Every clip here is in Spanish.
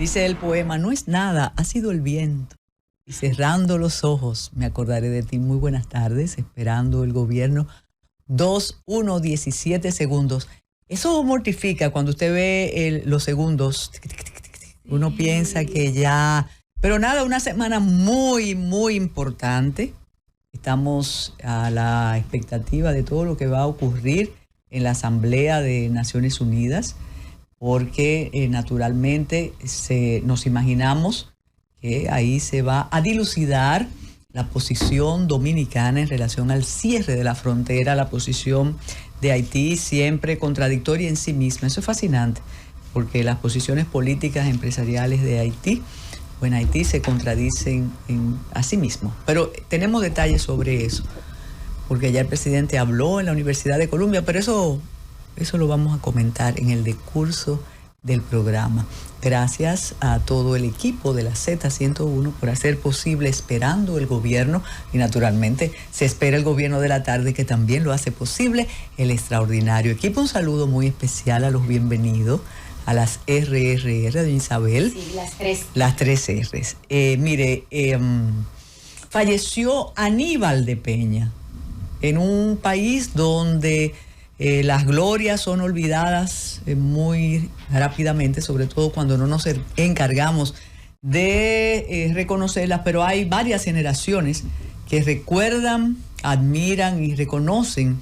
Dice el poema, no es nada, ha sido el viento. Y cerrando los ojos, me acordaré de ti. Muy buenas tardes, esperando el gobierno. 2, 1, 17 segundos. Eso mortifica cuando usted ve los segundos. Uno piensa que ya... Pero nada, una semana muy, muy importante. Estamos a la expectativa de todo lo que va a ocurrir en la Asamblea de Naciones Unidas, porque naturalmente nos imaginamos que ahí se va a dilucidar la posición dominicana en relación al cierre de la frontera, la posición de Haití siempre contradictoria en sí misma. Eso es fascinante, porque las posiciones políticas empresariales de Haití, o en Haití, se contradicen a sí mismos. Pero tenemos detalles sobre eso, porque ya el presidente habló en la Universidad de Columbia, pero eso lo vamos a comentar en el decurso del programa. Gracias a todo el equipo de la Z101 por hacer posible Esperando el Gobierno, y naturalmente se espera el Gobierno de la Tarde, que también lo hace posible, el extraordinario equipo. Un saludo muy especial a los bienvenidos, a las RRR de Isabel. Sí, las tres. Las tres R's. Falleció Aníbal de Peña en un país donde las glorias son olvidadas muy rápidamente, sobre todo cuando no nos encargamos de reconocerlas, pero hay varias generaciones que recuerdan, admiran y reconocen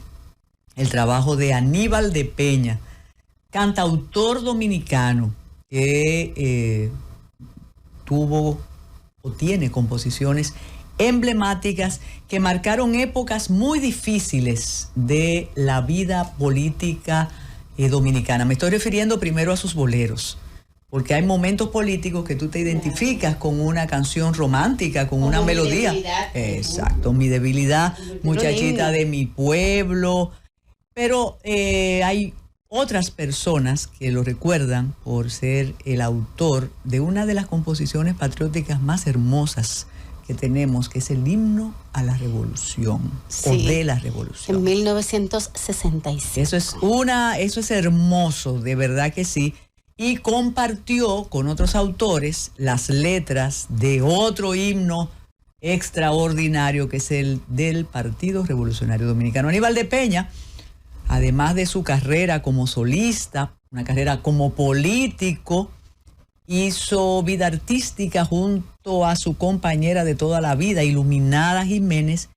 el trabajo de Aníbal de Peña, cantautor dominicano que tuvo o tiene composiciones emblemáticas que marcaron épocas muy difíciles de la vida política dominicana. Me estoy refiriendo primero a sus boleros, porque hay momentos políticos que tú te identificas con una canción romántica, con una melodía. Exacto, Mi Debilidad, Muchachita de mi pueblo. Pero hay otras personas que lo recuerdan por ser el autor de una de las composiciones patrióticas más hermosas que tenemos, que es el himno a la revolución, sí, o de la revolución. En 1966. Eso es hermoso, de verdad que sí. Y compartió con otros autores las letras de otro himno extraordinario, que es el del Partido Revolucionario Dominicano. Aníbal de Peña, además de su carrera como solista, una carrera como político, hizo vida artística junto a su compañera de toda la vida, Iluminada Jiménez,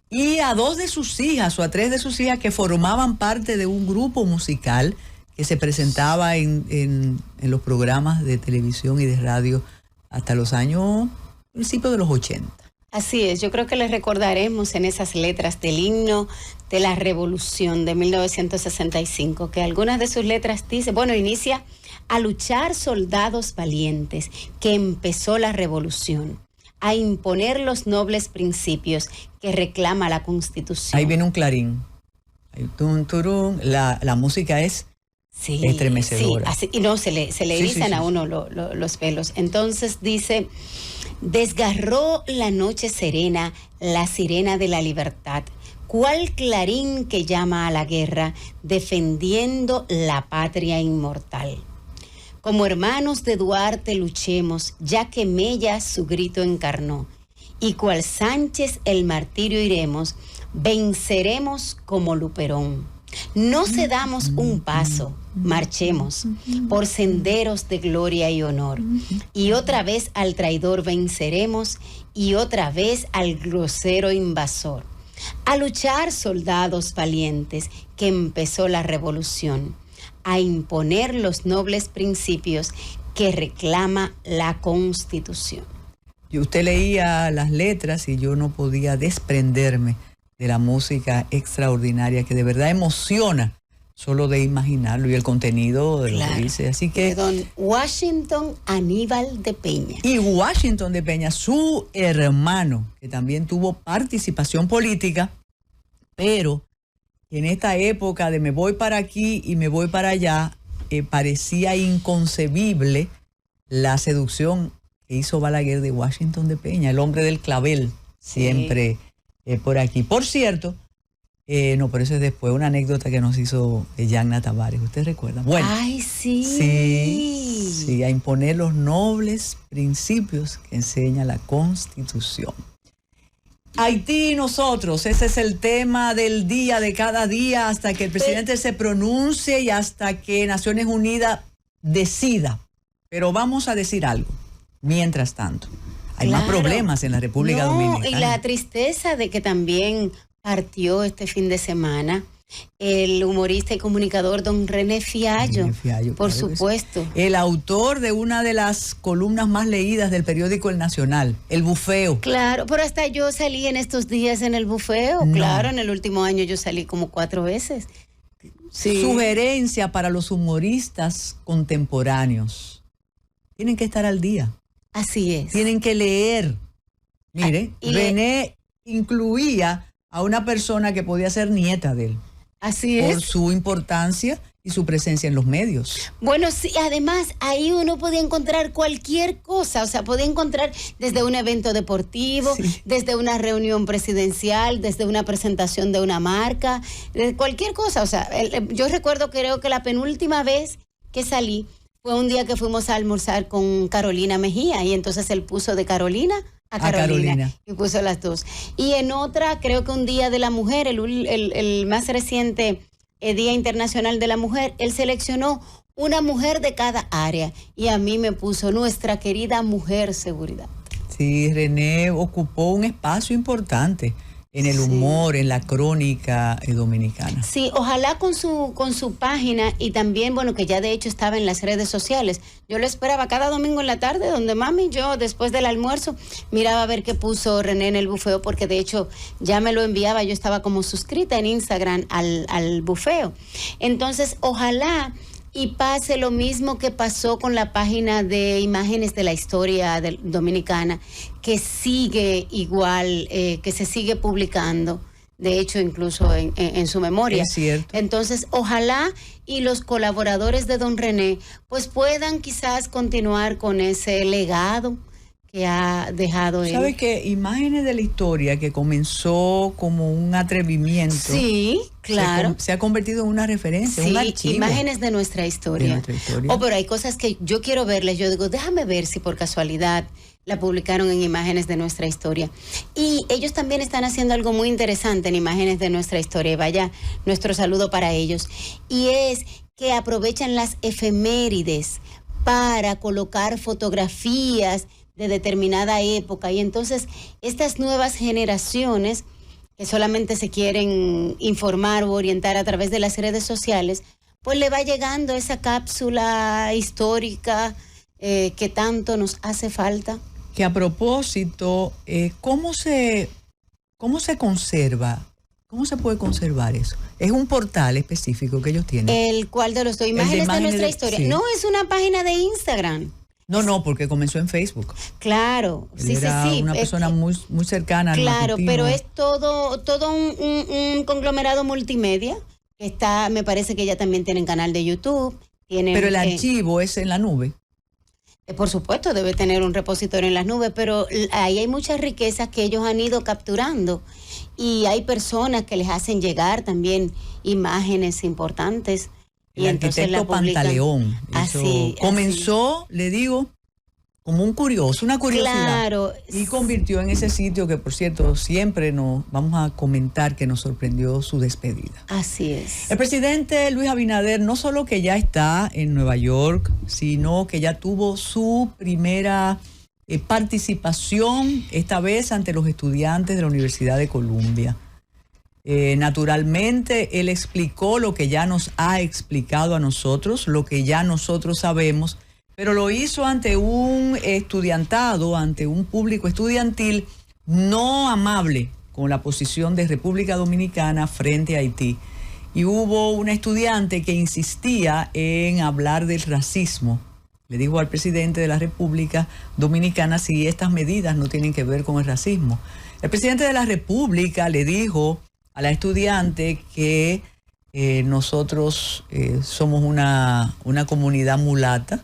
y a 2 de sus hijas o a 3 de sus hijas que formaban parte de un grupo musical que se presentaba en los programas de televisión y de radio hasta los años, principios de los 80. Así es, yo creo que les recordaremos en esas letras del himno de la revolución de 1965, que algunas de sus letras dicen, inicia: a luchar soldados valientes, que empezó la revolución, a imponer los nobles principios que reclama la Constitución. Ahí viene un clarín, la música es estremecedora. Sí, y no, se le erizan a uno los pelos. Entonces dice: desgarró la noche serena la sirena de la libertad, cual clarín que llama a la guerra, defendiendo la patria inmortal. Como hermanos de Duarte luchemos, ya que Mella su grito encarnó, y cual Sánchez el martirio iremos, venceremos como Luperón. No cedamos un paso, marchemos por senderos de gloria y honor, y otra vez al traidor venceremos, y otra vez al grosero invasor. A luchar, soldados valientes, que empezó la revolución, a imponer los nobles principios que reclama la Constitución. Y usted leía las letras y yo no podía desprenderme de la música extraordinaria que de verdad emociona solo de imaginarlo, y el contenido de lo que dice. Así que don Washington Aníbal de Peña. Y Washington de Peña, su hermano, que también tuvo participación política, pero en esta época de me voy para aquí y me voy para allá, parecía inconcebible la seducción que hizo Balaguer de Washington de Peña, el hombre del clavel, siempre por aquí. Por cierto, No, pero eso es después, una anécdota que nos hizo Yanna Tavares, ¿usted recuerda? Bueno. ¡Ay, sí! Sí, a imponer los nobles principios que enseña la Constitución. Haití y nosotros, ese es el tema del día, de cada día, hasta que el presidente se pronuncie y hasta que Naciones Unidas decida. Pero vamos a decir algo, mientras tanto. Hay más problemas en la República Dominicana. Y la tristeza de que también partió este fin de semana el humorista y comunicador don René Fiallo, por supuesto. El autor de una de las columnas más leídas del periódico El Nacional, El Bufeo. Claro, pero hasta yo salí en estos días en El Bufeo. No. Claro, en el último año yo salí como 4 veces. Sí. Sugerencia para los humoristas contemporáneos. Tienen que estar al día. Así es. Tienen que leer. Mire, René incluía a una persona que podía ser nieta de él. Así es. Por su importancia y su presencia en los medios. Bueno, sí, además ahí uno podía encontrar cualquier cosa, o sea, podía encontrar desde un evento deportivo, desde una reunión presidencial, desde una presentación de una marca, de cualquier cosa. O sea, yo recuerdo, creo que la penúltima vez que salí fue un día que fuimos a almorzar con Carolina Mejía y entonces él puso de Carolina a Carolina y puso las dos. Y en otra, creo que un Día de la Mujer, el más reciente Día Internacional de la Mujer, él seleccionó una mujer de cada área y a mí me puso nuestra querida mujer seguridad. Sí, René ocupó un espacio importante en el humor, en la crónica dominicana. Sí, ojalá con su página y también, bueno, que ya de hecho estaba en las redes sociales. Yo lo esperaba cada domingo en la tarde, donde mami, yo después del almuerzo, miraba a ver qué puso René en El Bufeo, porque de hecho ya me lo enviaba, yo estaba como suscrita en Instagram al Bufeo. Entonces, ojalá y pase lo mismo que pasó con la página de imágenes de la historia dominicana, que sigue igual, que se sigue publicando, de hecho incluso en su memoria. Es cierto. Entonces, ojalá y los colaboradores de don René pues puedan quizás continuar con ese legado que ha dejado él. ¿Sabes qué? Imágenes de la historia que comenzó como un atrevimiento. Sí, claro. Se ha convertido en una referencia, sí, un archivo. Imágenes de nuestra historia. Pero hay cosas que yo quiero verles. Yo digo, déjame ver si por casualidad la publicaron en Imágenes de nuestra historia. Y ellos también están haciendo algo muy interesante en Imágenes de nuestra historia. Y vaya nuestro saludo para ellos. Y es que aprovechan las efemérides para colocar fotografías de determinada época, y entonces estas nuevas generaciones que solamente se quieren informar o orientar a través de las redes sociales, pues le va llegando esa cápsula histórica que tanto nos hace falta. Que a propósito, ¿cómo se conserva? ¿Cómo se puede conservar eso? Es un portal específico que ellos tienen. ¿El cual de los dos? Imágenes de nuestra historia. Sí. No, es una página de Instagram. No, porque comenzó en Facebook. Claro, Él era una persona muy cercana al Claro, pero es todo un conglomerado multimedia. Me parece que ya también tienen canal de YouTube. Pero el archivo es en la nube. Por supuesto, debe tener un repositorio en las nubes, pero ahí hay muchas riquezas que ellos han ido capturando y hay personas que les hacen llegar también imágenes importantes. El arquitecto Pantaleón. Comenzó, le digo, como un curioso, una curiosidad. Claro. Y convirtió en ese sitio que, por cierto, siempre nos vamos a comentar que nos sorprendió su despedida. Así es. El presidente Luis Abinader no solo que ya está en Nueva York, sino que ya tuvo su primera participación, esta vez ante los estudiantes de la Universidad de Columbia. Naturalmente, él explicó lo que ya nos ha explicado a nosotros, lo que ya nosotros sabemos, pero lo hizo ante un estudiantado, ante un público estudiantil no amable con la posición de República Dominicana frente a Haití. Y hubo una estudiante que insistía en hablar del racismo. Le dijo al presidente de la República Dominicana si estas medidas no tienen que ver con el racismo. El presidente de la República le dijo a la estudiante que nosotros somos una comunidad mulata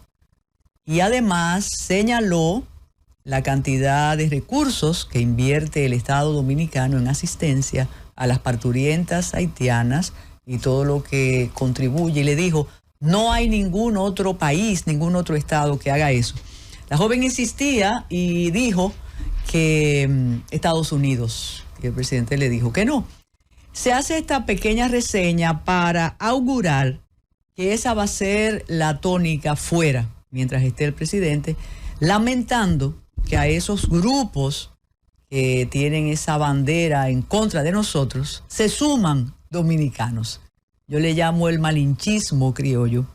y además señaló la cantidad de recursos que invierte el Estado Dominicano en asistencia a las parturientas haitianas y todo lo que contribuye, y le dijo, no hay ningún otro país, ningún otro estado que haga eso. La joven insistía y dijo que Estados Unidos, y el presidente le dijo que no. Se hace esta pequeña reseña para augurar que esa va a ser la tónica fuera, mientras esté el presidente, lamentando que a esos grupos que tienen esa bandera en contra de nosotros, se suman dominicanos. Yo le llamo el malinchismo criollo.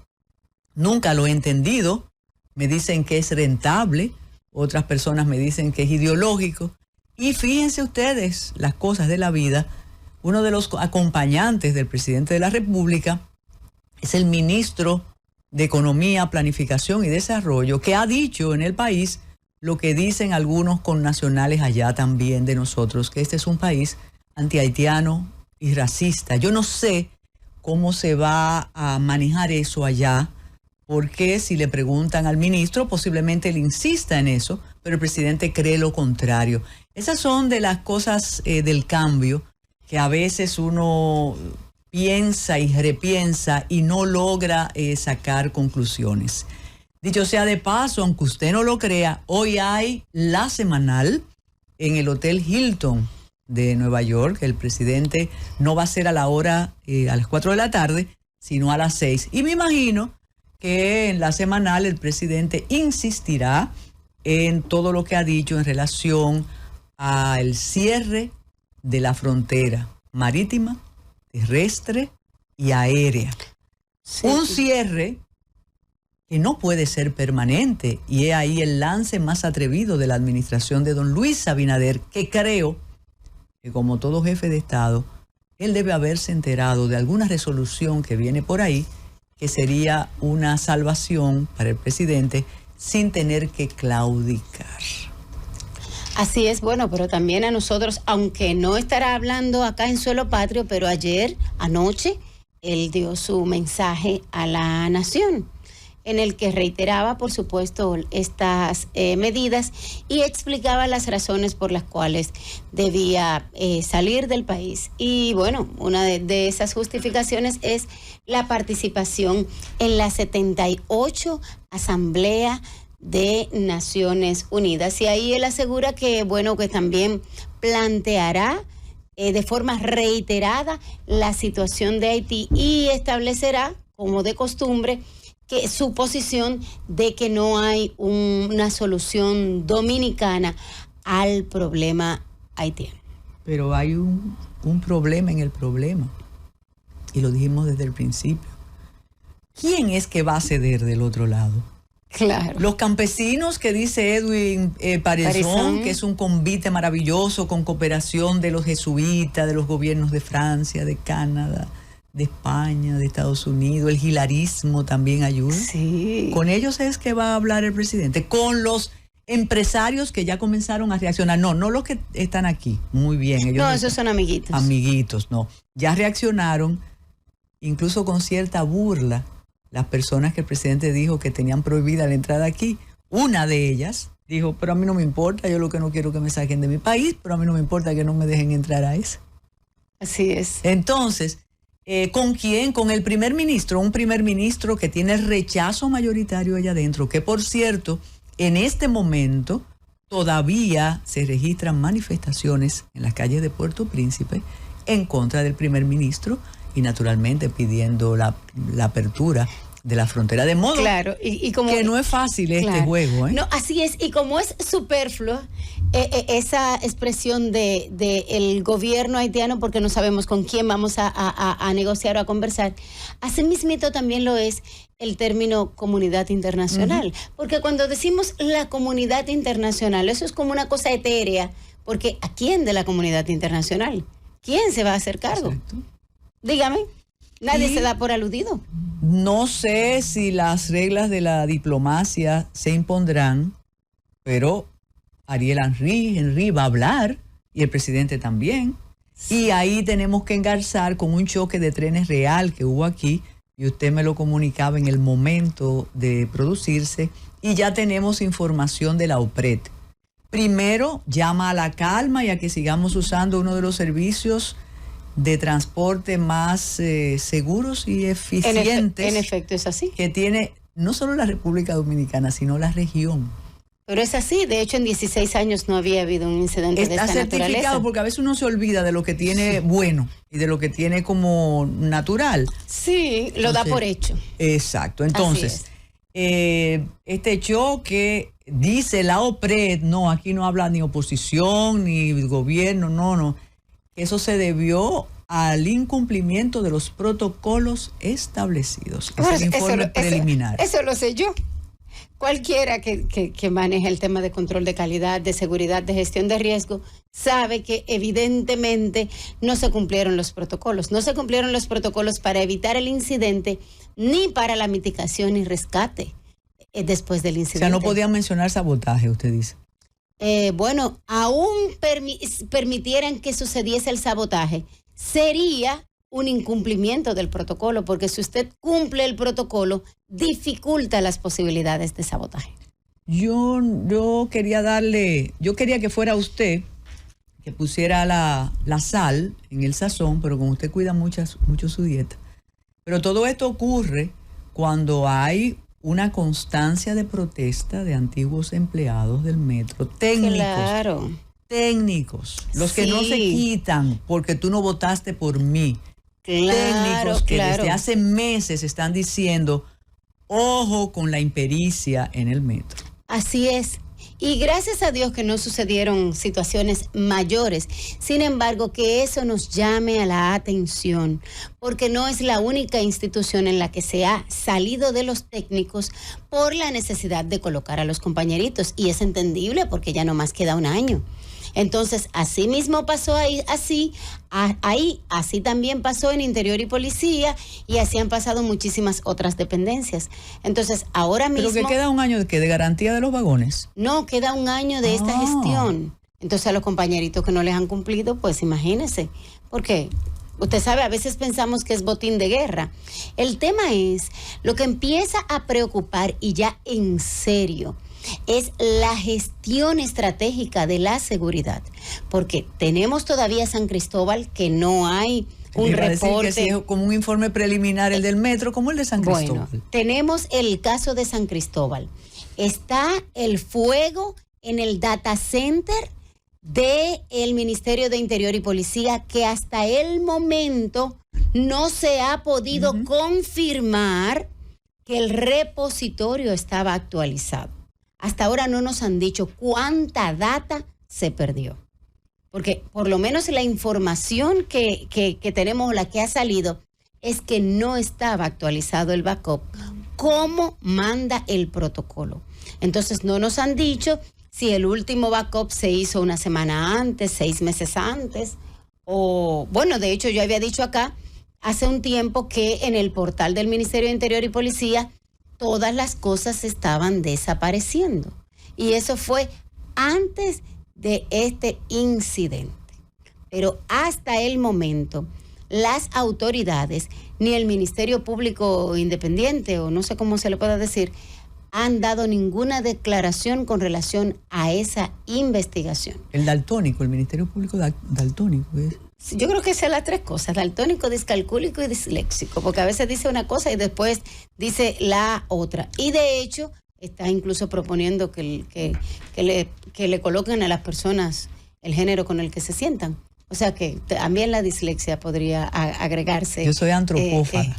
Nunca lo he entendido. Me dicen que es rentable, otras personas me dicen que es ideológico. Y fíjense ustedes las cosas de la vida. Uno de los acompañantes del presidente de la República es el ministro de Economía, Planificación y Desarrollo, que ha dicho en el país lo que dicen algunos connacionales allá también de nosotros, que este es un país antihaitiano y racista. Yo no sé cómo se va a manejar eso allá, porque si le preguntan al ministro, posiblemente él insista en eso, pero el presidente cree lo contrario. Esas son de las cosas del cambio que a veces uno piensa y repiensa y no logra sacar conclusiones. Dicho sea de paso, aunque usted no lo crea, hoy hay la semanal en el Hotel Hilton de Nueva York. El presidente no va a ser a la hora, a las 4 de la tarde, sino a las 6. Y me imagino que en la semanal el presidente insistirá en todo lo que ha dicho en relación al cierre de la frontera marítima, terrestre y aérea. Sí. Un cierre que no puede ser permanente, y es ahí el lance más atrevido de la administración de don Luis Abinader, que creo que como todo jefe de Estado, él debe haberse enterado de alguna resolución que viene por ahí, que sería una salvación para el presidente sin tener que claudicar. Así es, bueno, pero también a nosotros, aunque no estará hablando acá en suelo patrio, pero anoche, él dio su mensaje a la nación, en el que reiteraba, por supuesto, estas medidas y explicaba las razones por las cuales debía salir del país. Y bueno, una de esas justificaciones es la participación en la 78 Asamblea de Naciones Unidas. Y ahí él asegura que, bueno, que también planteará de forma reiterada la situación de Haití y establecerá, como de costumbre, que su posición de que no hay una solución dominicana al problema haitiano. Pero hay un problema en el problema, y lo dijimos desde el principio. ¿Quién es que va a ceder del otro lado? Claro. Los campesinos, que dice Edwin Parezón, que es un convite maravilloso con cooperación de los jesuitas, de los gobiernos de Francia, de Canadá, de España, de Estados Unidos. El gilarismo también ayuda. Sí. Con ellos es que va a hablar el presidente. Con los empresarios que ya comenzaron a reaccionar. No los que están aquí. Muy bien. Ellos no, esos son amiguitos. Amiguitos, no. Ya reaccionaron, incluso con cierta burla, las personas que el presidente dijo que tenían prohibida la entrada aquí. Una de ellas dijo, pero a mí no me importa, yo lo que no quiero que me saquen de mi país, pero a mí no me importa que no me dejen entrar a ese. Así es. Entonces, ¿con quién? Con el primer ministro, un primer ministro que tiene rechazo mayoritario allá adentro, que por cierto, en este momento todavía se registran manifestaciones en las calles de Puerto Príncipe en contra del primer ministro y naturalmente pidiendo la apertura de la frontera, de modo claro, y como, que no es fácil este juego. No, así es, y como es superfluo esa expresión de el gobierno haitiano, porque no sabemos con quién vamos a negociar o a conversar, así mismito también lo es el término comunidad internacional, porque cuando decimos la comunidad internacional, eso es como una cosa etérea, porque ¿a quién de la comunidad internacional? ¿Quién se va a hacer cargo? Exacto. Dígame, nadie se da por aludido. No sé si las reglas de la diplomacia se impondrán, pero Ariel Henry va a hablar y el presidente también. Sí. Y ahí tenemos que engarzar con un choque de trenes real que hubo aquí, y usted me lo comunicaba en el momento de producirse, y ya tenemos información de la OPRED. Primero, llama a la calma y a que sigamos usando uno de los servicios de transporte más seguros y eficientes. En efecto, es así. Que tiene no solo la República Dominicana, sino la región. Pero es así, de hecho en 16 años no había habido un incidente de esta naturaleza. Está certificado porque a veces uno se olvida de lo que tiene bueno y de lo que tiene como natural. Sí, lo da por hecho. Exacto, entonces, este choque, dice la OPRED, no, aquí no habla ni oposición ni gobierno, no, eso se debió al incumplimiento de los protocolos establecidos. Es el informe preliminar. Eso lo sé yo. Cualquiera que maneje el tema de control de calidad, de seguridad, de gestión de riesgo, sabe que evidentemente no se cumplieron los protocolos. No se cumplieron los protocolos para evitar el incidente ni para la mitigación y rescate después del incidente. O sea, no podían mencionar sabotaje, usted dice. Bueno, aún permitieran que sucediese el sabotaje, sería un incumplimiento del protocolo, porque si usted cumple el protocolo, dificulta las posibilidades de sabotaje. Yo quería que fuera usted que pusiera la sal en el sazón, pero como usted cuida mucho su dieta. Pero todo esto ocurre cuando hay una constancia de protesta de antiguos empleados del metro, técnicos. Claro. Técnicos, los que no se quitan porque tú no votaste por mí. Claro, técnicos que desde hace meses están diciendo, ojo con la impericia en el metro. Así es. Y gracias a Dios que no sucedieron situaciones mayores. Sin embargo, que eso nos llame a la atención, porque no es la única institución en la que se ha salido de los técnicos por la necesidad de colocar a los compañeritos. Y es entendible porque ya no más queda un año. Entonces, así mismo pasó así también pasó en Interior y Policía, y así han pasado muchísimas otras dependencias. Entonces, ahora mismo... ¿Pero que queda un año de garantía de los vagones? No, queda un año de esta gestión. Entonces, a los compañeritos que no les han cumplido, pues imagínense. Porque usted sabe, a veces pensamos que es botín de guerra. El tema es, lo que empieza a preocupar, y ya en serio, es la gestión estratégica de la seguridad, porque tenemos todavía San Cristóbal que no hay un reporte. Que es como un informe preliminar el del metro, como el de San Cristóbal. Bueno, tenemos el caso de San Cristóbal. Está el fuego en el data center del Ministerio de Interior y Policía, que hasta el momento no se ha podido confirmar que el repositorio estaba actualizado. Hasta ahora no nos han dicho cuánta data se perdió. Porque por lo menos la información que tenemos, la que ha salido, es que no estaba actualizado el backup como manda el protocolo. Entonces no nos han dicho si el último backup se hizo una semana antes, 6 meses antes, o bueno, de hecho yo había dicho acá hace un tiempo que en el portal del Ministerio de Interior y Policía todas las cosas estaban desapareciendo. Y eso fue antes de este incidente. Pero hasta el momento, las autoridades, ni el Ministerio Público Independiente, o no sé cómo se le pueda decir, han dado ninguna declaración con relación a esa investigación. El daltónico, el Ministerio Público daltónico es... Yo creo que son las 3 cosas: daltónico, discalcúlico y disléxico, porque a veces dice una cosa y después dice la otra. Y de hecho está incluso proponiendo que le coloquen a las personas el género con el que se sientan. O sea que también la dislexia podría agregarse. Yo soy antropófaga.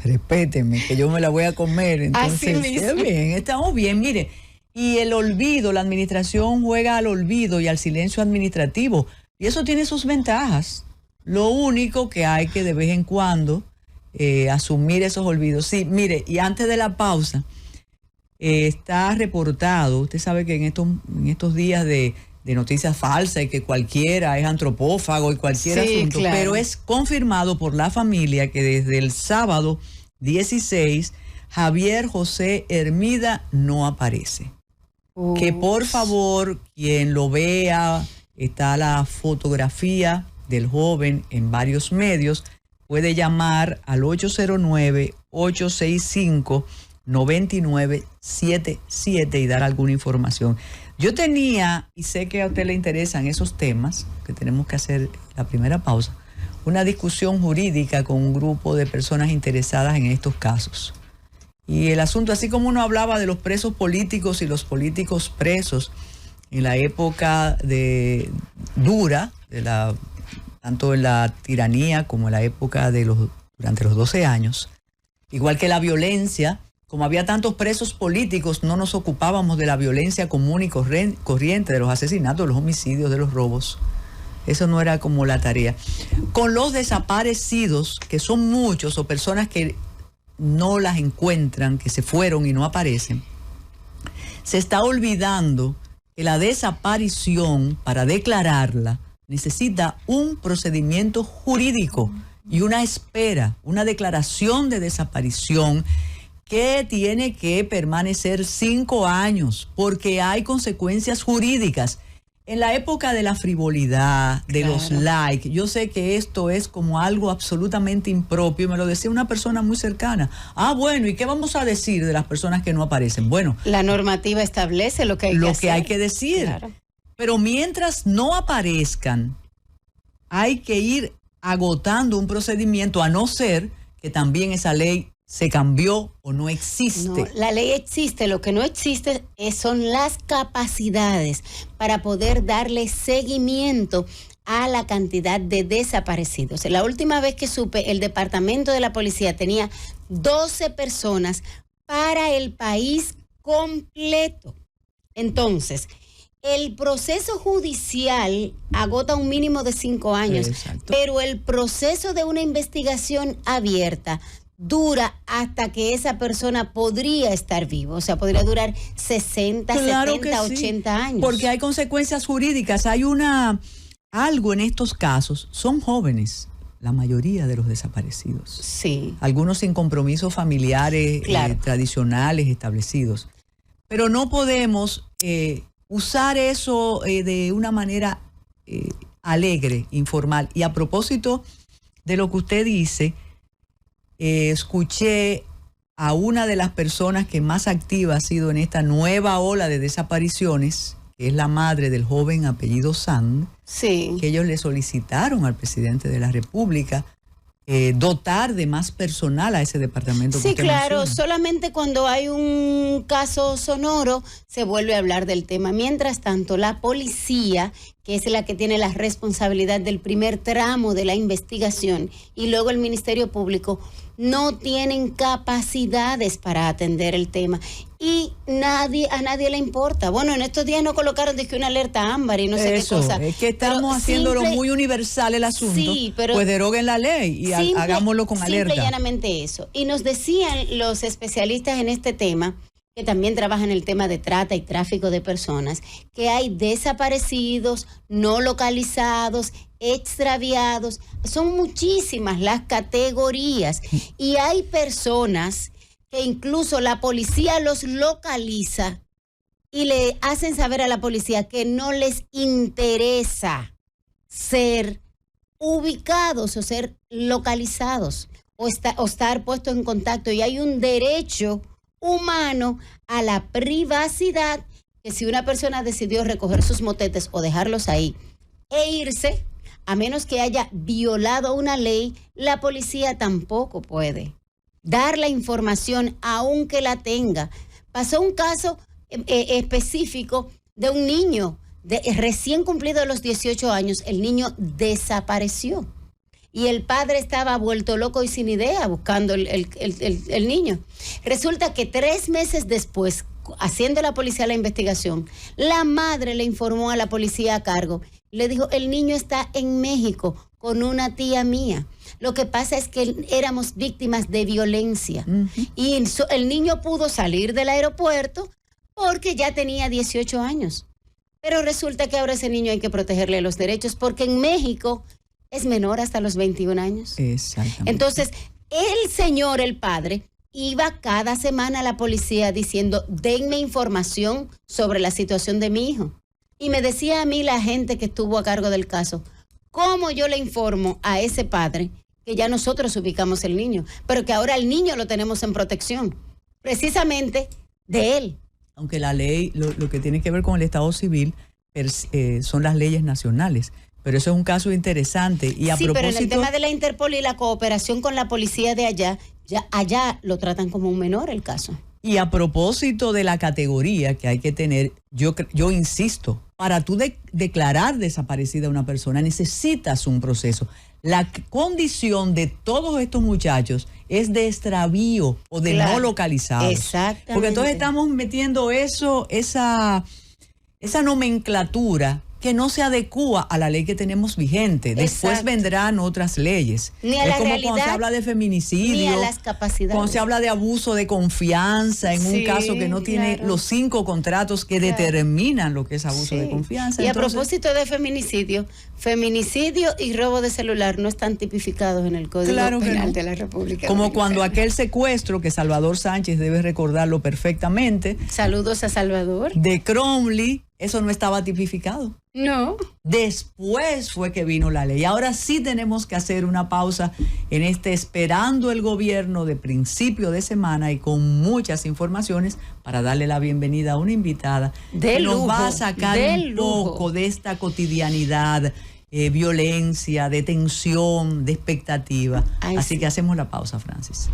Respéteme, que yo me la voy a comer. Entonces, así mismo. Bien, estamos bien, mire. Y el olvido, la administración juega al olvido y al silencio administrativo. Y eso tiene sus ventajas. Lo único que hay que de vez en cuando asumir esos olvidos. Sí, mire, y antes de la pausa, está reportado, usted sabe que en estos días de noticias falsas y que cualquiera es antropófago y cualquier asunto, claro. Pero es confirmado por la familia que desde el sábado 16, Javier José Hermida no aparece. Que por favor, quien lo vea, está la fotografía del joven en varios medios, puede llamar al 809-865-9977 y dar alguna información. Yo tenía, y sé que a usted le interesan esos temas, que tenemos que hacer la primera pausa, una discusión jurídica con un grupo de personas interesadas en estos casos. Y el asunto, así como uno hablaba de los presos políticos y los políticos presos en la época dura, tanto en la tiranía como en la época durante los 12 años, igual que la violencia, como había tantos presos políticos, no nos ocupábamos de la violencia común y corriente, de los asesinatos, de los homicidios, de los robos. Eso no era como la tarea. Con los desaparecidos, que son muchos, o personas que no las encuentran, que se fueron y no aparecen, se está olvidando que la desaparición, para declararla, necesita un procedimiento jurídico y una espera, una declaración de desaparición que tiene que permanecer 5 años, porque hay consecuencias jurídicas. En la época de la frivolidad, de los likes, yo sé que esto es como algo absolutamente impropio, me lo decía una persona muy cercana. Bueno, ¿y qué vamos a decir de las personas que no aparecen? Bueno, la normativa establece lo que hay que decir. Claro. Pero mientras no aparezcan, hay que ir agotando un procedimiento, a no ser que también esa ley se cambió o no existe. No, la ley existe, lo que no existe son las capacidades para poder darle seguimiento a la cantidad de desaparecidos. La última vez que supe, el departamento de la policía tenía 12 personas para el país completo. Entonces, el proceso judicial agota un mínimo de 5 años, pero el proceso de una investigación abierta dura hasta que esa persona podría estar vivo. O sea, podría durar 60, claro, 70, 80 años. Porque hay consecuencias jurídicas. Hay algo en estos casos. Son jóvenes, la mayoría de los desaparecidos. Sí. Algunos sin compromisos familiares tradicionales establecidos. Pero no podemos usar eso de una manera alegre, informal. Y a propósito de lo que usted dice, escuché a una de las personas que más activa ha sido en esta nueva ola de desapariciones, que es la madre del joven apellido Sand, sí, que ellos le solicitaron al presidente de la República dotar de más personal a ese departamento. Sí, claro, solamente cuando hay un caso sonoro se vuelve a hablar del tema. Mientras tanto, la policía, que es la que tiene la responsabilidad del primer tramo de la investigación, y luego el Ministerio Público, no tienen capacidades para atender el tema. Y a nadie le importa. Bueno, en estos días no colocaron una alerta ámbar y no sé qué cosa. Es que estamos haciéndolo muy universal el asunto. Sí, pero pues deroguen la ley y hagámoslo con alerta. Simple y llanamente eso. Y nos decían los especialistas en este tema, que también trabajan en el tema de trata y tráfico de personas, que hay desaparecidos, no localizados, extraviados. Son muchísimas las categorías. Y hay personas que incluso la policía los localiza y le hacen saber a la policía que no les interesa ser ubicados o ser localizados o estar puestos en contacto. Y hay un derecho humano a la privacidad, que si una persona decidió recoger sus motetes o dejarlos ahí e irse, a menos que haya violado una ley, la policía tampoco puede dar la información aunque la tenga. Pasó un caso específico de un niño recién cumplido los 18 años. El niño desapareció y el padre estaba vuelto loco y sin idea buscando el niño. Resulta que 3 meses después, haciendo la policía la investigación, la madre le informó a la policía a cargo. Le dijo, el niño está en México con una tía mía. Lo que pasa es que éramos víctimas de violencia. Y el niño pudo salir del aeropuerto porque ya tenía 18 años. Pero resulta que ahora ese niño hay que protegerle los derechos porque en México es menor hasta los 21 años. Exactamente. Entonces, el señor, el padre, iba cada semana a la policía diciendo, denme información sobre la situación de mi hijo. Y me decía a mí la gente que estuvo a cargo del caso, ¿cómo yo le informo a ese padre que ya nosotros ubicamos el niño, pero que ahora el niño lo tenemos en protección, precisamente de él? Aunque la ley, lo que tiene que ver con el Estado civil, son las leyes nacionales. Pero eso es un caso interesante. Y a propósito, pero en el tema de la Interpol y la cooperación con la policía de allá, ya allá lo tratan como un menor el caso. Y a propósito de la categoría que hay que tener, yo insisto, para tú declarar desaparecida a una persona necesitas un proceso. La condición de todos estos muchachos es de extravío o de no localizados. Exactamente. Porque entonces estamos metiendo esa nomenclatura que no se adecúa a la ley que tenemos vigente. Después vendrán otras leyes. Ni a la como realidad, cuando se habla de feminicidio, ni a las capacidades. Cuando se habla de abuso de confianza en un caso que no tiene los 5 contratos que determinan lo que es abuso de confianza. Y entonces, a propósito de feminicidio y robo de celular no están tipificados en el Código Penal de la República Como Dominicana. cuando aquel secuestro, que Salvador Sánchez debe recordarlo perfectamente. Saludos a Salvador. De Cromley, eso no estaba tipificado. No. Después fue que vino la ley. Ahora sí tenemos que hacer una pausa en esperando el gobierno de principio de semana y con muchas informaciones para darle la bienvenida a una invitada que nos va a sacar un poco de esta cotidianidad, violencia, de tensión, de expectativa. Así que hacemos la pausa, Francis.